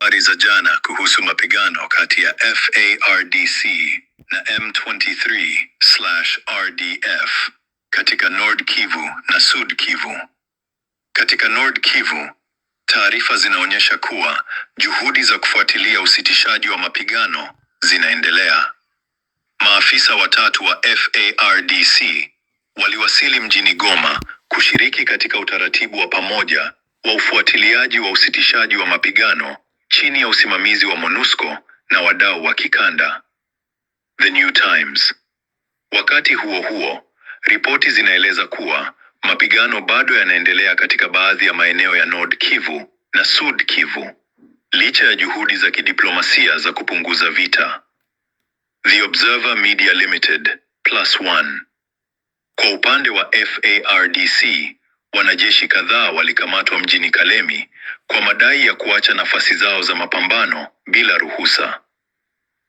habari za jana kuhusu mapigano kati ya FARDC na M23/RDF katika Nord Kivu na Sud Kivu. Katika Nord Kivu, taarifa zinaonyesha kuwa juhudi za kufuatilia usitishaji wa mapigano zinaendelea. Maafisa watatu wa FARDC waliwasili mjini Goma kushiriki katika utaratibu wa pamoja wa ufuatiliaji wa usitishaji wa mapigano chini ya usimamizi wa MONUSCO na wadau wa kikanda. The New Times. Wakati huo huo, ripoti zinaeleza kuwa mapigano bado yanaendelea katika baadhi ya maeneo ya Nord Kivu na Sud Kivu, licha ya juhudi za kidiplomasia za kupunguza vita. The Observer Media Limited, +1. Kwa upande wa FARDC, wanajeshi kadhaa walikamatwa mjini Kalemi kwa madai ya kuacha nafasi zao za mapambano bila ruhusa.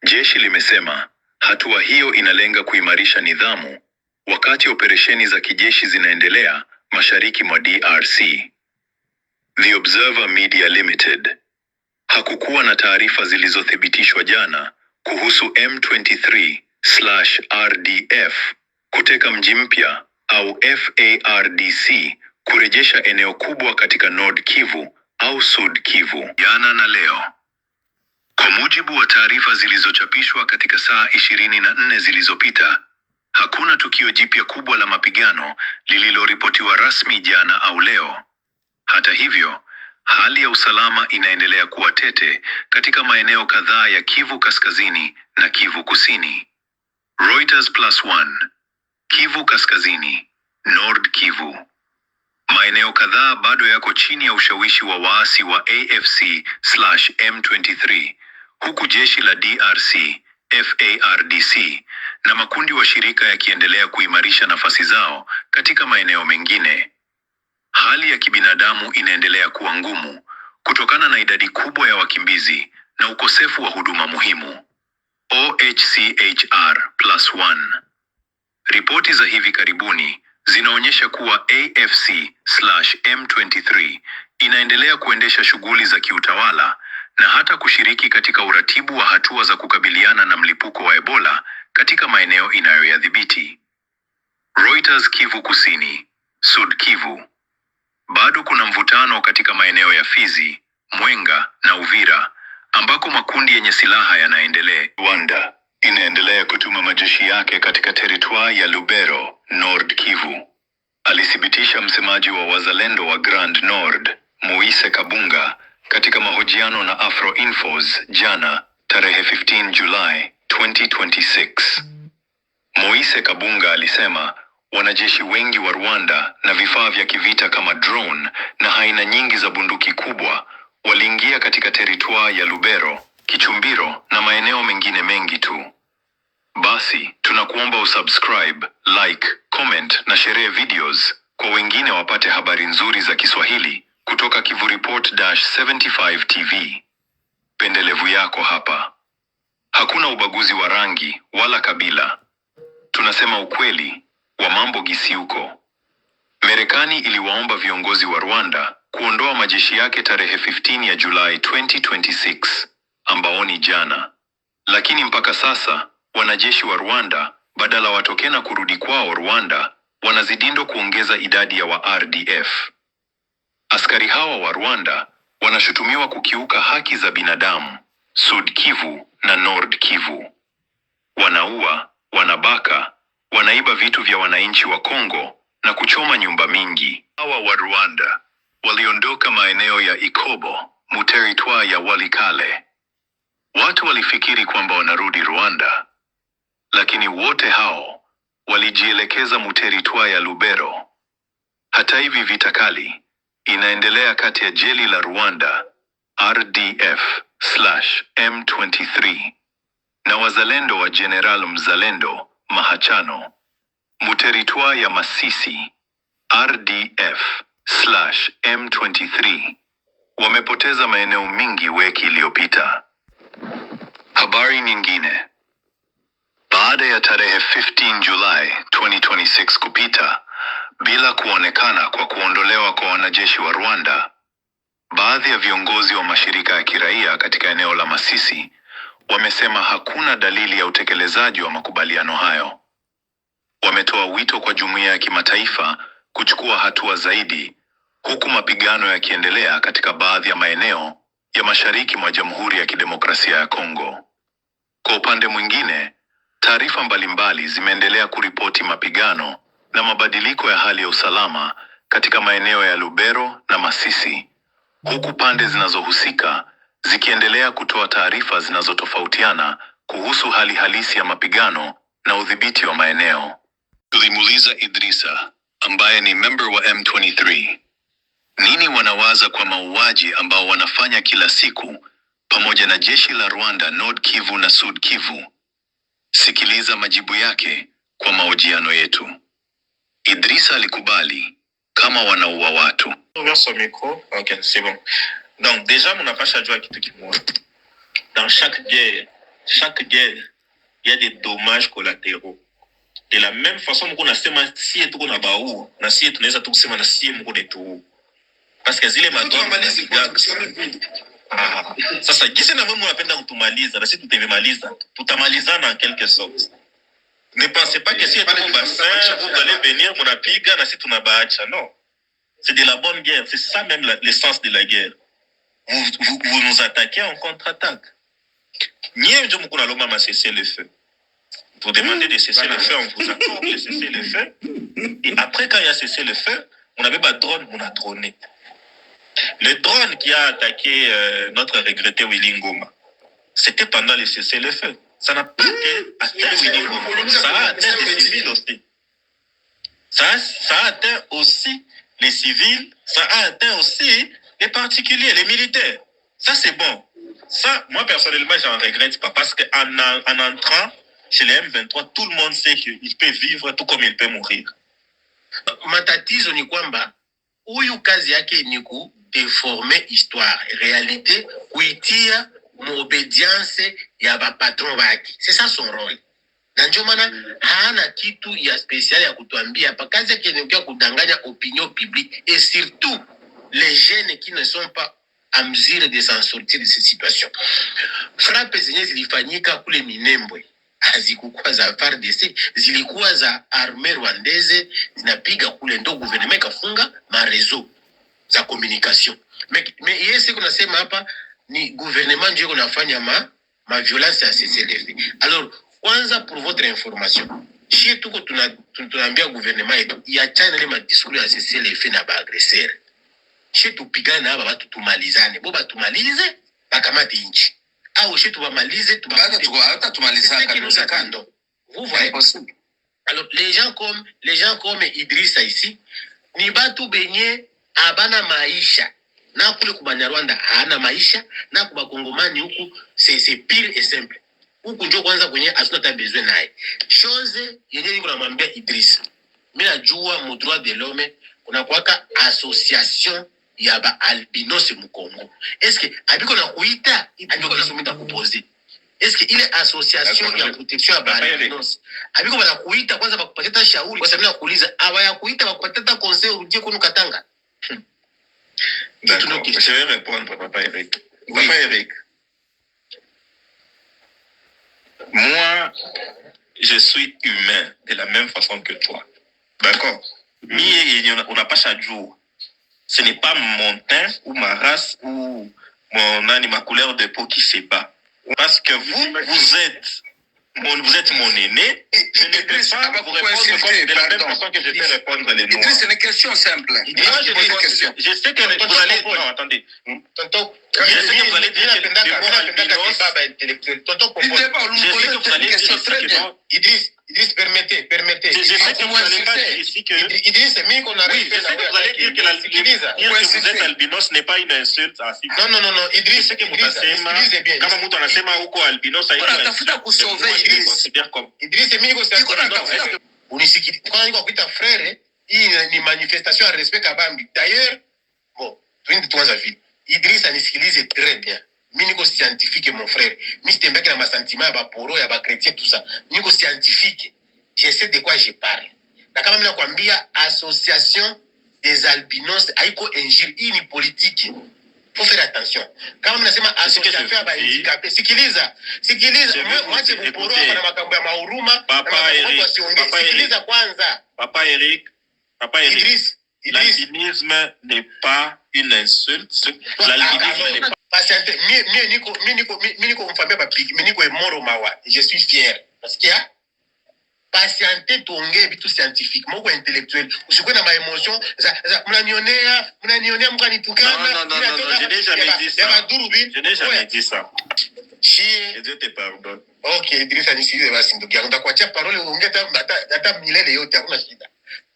Jeshi limesema hatua hiyo inalenga kuimarisha nidhamu wakati operesheni za kijeshi zinaendelea mashariki mwa DRC. The Observer Media Limited. Hakukuwa na taarifa zilizothibitishwa jana kuhusu M23/RDF kuteka mji mpya au FARDC kurejesha eneo kubwa katika Nord Kivu au Sud Kivu jana na leo. Kwa mujibu wa taarifa zilizochapishwa katika saa 24 zilizopita, hakuna tukio jipya kubwa la mapigano lililoripotiwa rasmi jana au leo. Hata hivyo, hali ya usalama inaendelea kuwa tete katika maeneo kadhaa ya Kivu Kaskazini na Kivu Kusini. Reuters +1. Kivu Kaskazini, Nord Kivu. Maeneo kadhaa bado yako chini ya ushawishi wa waasi wa AFC/M23, huku jeshi la DRC, FARDC na makundi wa shirika yakiendelea kuimarisha nafasi zao katika maeneo mengine. Hali ya kibinadamu inaendelea kuwa ngumu kutokana na idadi kubwa ya wakimbizi na ukosefu wa huduma muhimu. OHCHR +1. Ripoti za hivi karibuni zinaonyesha kuwa AFC/M23 inaendelea kuendesha shughuli za kiutawala na hata kushiriki katika uratibu wa hatua za kukabiliana na mlipuko wa Ebola katika maeneo inayoyadhibiti. Reuters. Kivu Kusini, Sud Kivu. Bado kuna mvutano katika maeneo ya Fizi, Mwenga na Uvira ambako makundi yenye silaha yanaendelea. Rwanda inaendelea kutuma majeshi yake katika teritwari ya Lubero, Nord Kivu. Alithibitisha msemaji wa wazalendo wa Grand Nord, Moise Kabunga, katika mahojiano na Afro Infos jana, tarehe 15 Julai 2026. Moise Kabunga alisema wanajeshi wengi wa Rwanda na vifaa vya kivita kama drone na aina nyingi za bunduki kubwa waliingia katika teritwari ya Lubero, Kichumbiro na maeneo mengine mengi tu. Basi, tunakuomba usubscribe, like, comment na share videos kwa wengine wapate habari nzuri za Kiswahili kutoka Kivu Report-75 TV. Pendelevu yako hapa. Hakuna ubaguzi wa rangi wala kabila. Tunasema ukweli wa mambo gisi uko. Marekani iliwaomba viongozi wa Rwanda kuondoa majeshi yake tarehe 15 ya Julai 2026, ambao ni jana. Lakini mpaka sasa, wanajeshi wa Rwanda, badala watoke na kurudi kwao Rwanda, wanazidindo kuongeza idadi ya wa RDF. Askari hawa wa Rwanda wanashutumiwa kukiuka haki za binadamu, Sud Kivu na Nord Kivu. Wanaua, wanabaka, wanaiba vitu vya wananchi wa Kongo na kuchoma nyumba mingi. Hawa wa Rwanda waliondoka maeneo ya Ikobo, teritwari ya Walikale. Watu walifikiri kwamba wanarudi Rwanda, lakini wote hao walijielekeza teritwari ya Lubero. Hata hivi vita kali inaendelea kati ya jeshi la Rwanda, RDF/M23 na wazalendo wa General Mzalendo Mahachano. Teritwari ya Masisi, RDF/M23 wamepoteza maeneo mingi wiki iliyopita. Habari nyingine. Baada ya tarehe 15 Julai 2026 kupita bila kuonekana kwa kuondolewa kwa wanajeshi wa Rwanda, Baadhi ya viongozi wa mashirika ya kiraia katika eneo la Masisi wamesema hakuna dalili ya utekelezaji wa makubaliano hayo. Wametoa wito kwa jumuiya ya kimataifa kuchukua hatua zaidi, huku mapigano yakiendelea katika baadhi ya maeneo ya mashariki mwa Jamhuri ya Kidemokrasia ya Kongo. Kwa upande mwingine, taarifa mbalimbali zimeendelea kuripoti mapigano na mabadiliko ya hali ya usalama katika maeneo ya Lubero na Masisi, huku pande zinazohusika zikiendelea kutoa taarifa zinazotofautiana kuhusu hali halisi ya mapigano na udhibiti wa maeneo. Tulimuuliza Idrisa, ambaye ni member wa M23, nini wanawaza kwa mauaji ambao wanafanya kila siku pamoja na jeshi la Rwanda Nord Kivu na Sud Kivu. Sikiliza majibu yake kwa mahojiano yetu. Idrisa alikubali kama wanaua watu. Ok, c'est bon. Donc déjà mon approche à jouer kitu kimoja. Dans chaque guerre, il y a des dommages collatéraux. De la même façon mko nasema sie tuko na baua na sie tunaweza tu kusema na sie mko netu. Parce que zile madoni sasa gisi na mimi unapenda kutumaliza na sisi tutemaliza. Tutamalizana en quelque sorte. Ne pensez pas que si tuko bassin vous allez venir munapiga na sisi tunabaacha. Non. C'est de la bonne guerre, c'est ça même l'essence de la guerre. Vous nous attaquez en contre-attaque. Niye ndio mko nalomba ma cesser le feu. Vous demandez de cesser le feu, on vous accorde de cesser le feu. Et après, quand il y a cessé le feu, on avait pas de drone, on a droné. Le drone qui a attaqué notre regretté Willy Ngoma, c'était pendant le cessez le feu. Ça n'a pas été atteint Willy Ngoma. Ça a atteint les civils aussi. Ça a atteint aussi les civils, ça a atteint aussi les particuliers, les militaires. Ça, c'est bon. Ça, moi, personnellement, j'en regrette pas parce qu'en entrant chez les M23, tout le monde sait qu'il peut vivre tout comme il peut mourir. Matatizo ni kwamba huyu kazi yake ni kudeforme histoire, réalité, kuitia muobedience ya bapatron wake. C'est ça son rôle. Na ndio maana hana kitu ya spécial ya kutuambia hapa. Kazi yake ni kudanganya opinion publique et surtout les jeunes qui ne sont pas à mesure de s'en sortir de cette situation. Frappe zenye zilifanyika kule Minembwe hazikuwa za FARDC, zilikuwa za armée rwandaise zinapiga kule, ndo gouvernement kafunga ma réseau za communication. Mais yeye kuna sema hapa ni gouvernement ndio kunafanya ma violence ya CCLF. Alors kwanza, pour votre information, chez tuko tunaambia gouvernement yetu iachane ile madiscours ya CCLF na ba agresseur. Chez tupigana hapa watu tumalizane, boba tumalize bakamati inchi. Au chez tubamalize hata tumalizana kabisa kando. Vous voyez? Alors les gens comme Idrissa ici ni batu benye abana maisha. Na kule kubanya Rwanda hana maisha, na kuba Kongomani huku c'est pire et simple. Huku ndio kwanza kwenye asuna ta besoin naye. Chose yenye niko namwambia Idrissa. Mimi najua mu droit de l'homme kuna kwaka association ya ba albinos mu Congo. Est-ce que abiko na kuita abiko na somita kuposer? Est-ce que ile association ya protection ya ba albinos abiko bana kuita kwanza bakupata shauri kwa sababu nakuuliza aba ya kuita bakupata conseil urudie kwenu Katanga? D'accord. Je vais répondre, Papa Eric. Oui. Papa Eric, moi, je suis humain de la même façon que toi. D'accord? On n'a pas chaque jour. Ce n'est pas mon teint ou ma race ou ma couleur de peau qui se bat. Parce que vous êtes mon aîné. Je ne peux pas vous répondre de la même façon que je peux répondre les noirs. C'est une question simple. Je sais que vous allez... Non, attendez. Tonton, je sais que vous allez dire que le mot albinos... Je sais que vous allez dire que... Idriss, permettez. Je sais que vous allez pas dire ici que... Idriss, c'est mieux qu'on arrive. Oui, je sais que vous allez dire que vous êtes albinos n'est pas une insulte. Non, Idriss, je sais que vous allez kama mtu anasema huko albinos anatafuta kusauve Idriss. Idriss, c'est mieux qu'on s'accorde. Unisikilize. Kwa nini kuita frère, hii ni manifestation ya respect kabambi. D'ailleurs, bon, twende tuanza vile. Idriss anisikilize très bien. Mimi niko scientifique mon frère. Mimi sitembeki na masentiments ya baporo ya bakretien tout ça. Mimi niko scientifique. Je sais de quoi je parle. Na kama mimi nakwambia association des albinos haiko injili, hii ni politique. Faut faire attention. Kama mnasema association ya handicapé, sikiliza. Mwache kuporoa na makambo ya mahuruma. Papa Eric. Sikiliza kwanza. Papa Eric. Idriss. L'albinisme n'est pas une insulte. L'albinisme n'est pas... Patiente, niko mfambia papiki, niko emoro mawa. Je suis fier. Parce qu'il y a patiente tuongee vitu scientifique, moko intellectuel. Usikwe na maémotion. Mnanionea mkanitukana. Non, je n'ai jamais dit ça. Je n'ai jamais dit ça. Et Dieu te pardonne. Ok, Idrissa nisikize basi ndugu yangu. Nitakuachia parole ungeta hata milele yote, hakuna shida.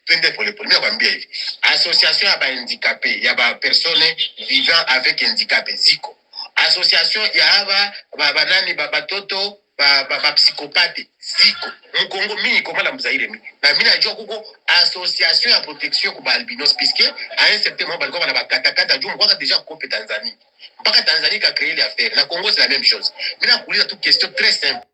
Twende pole pole. Mimi nakwambia hivi. Association ya ba handicapé, ya ba personnes vivant avec handicap ziko. Association ya aba banani batoto ba psychopathe ziko. Mkongo mimi niko mala mzaire mimi. Na mimi najua kuko association ya protection kwa albinos puisque à un certain moment balikuwa bana bakatakata juu mkwaka déjà kope Tanzanie. Mpaka Tanzanie ka créer l'affaire. Na Congo c'est la même chose. Mimi nakuuliza tu question très simple.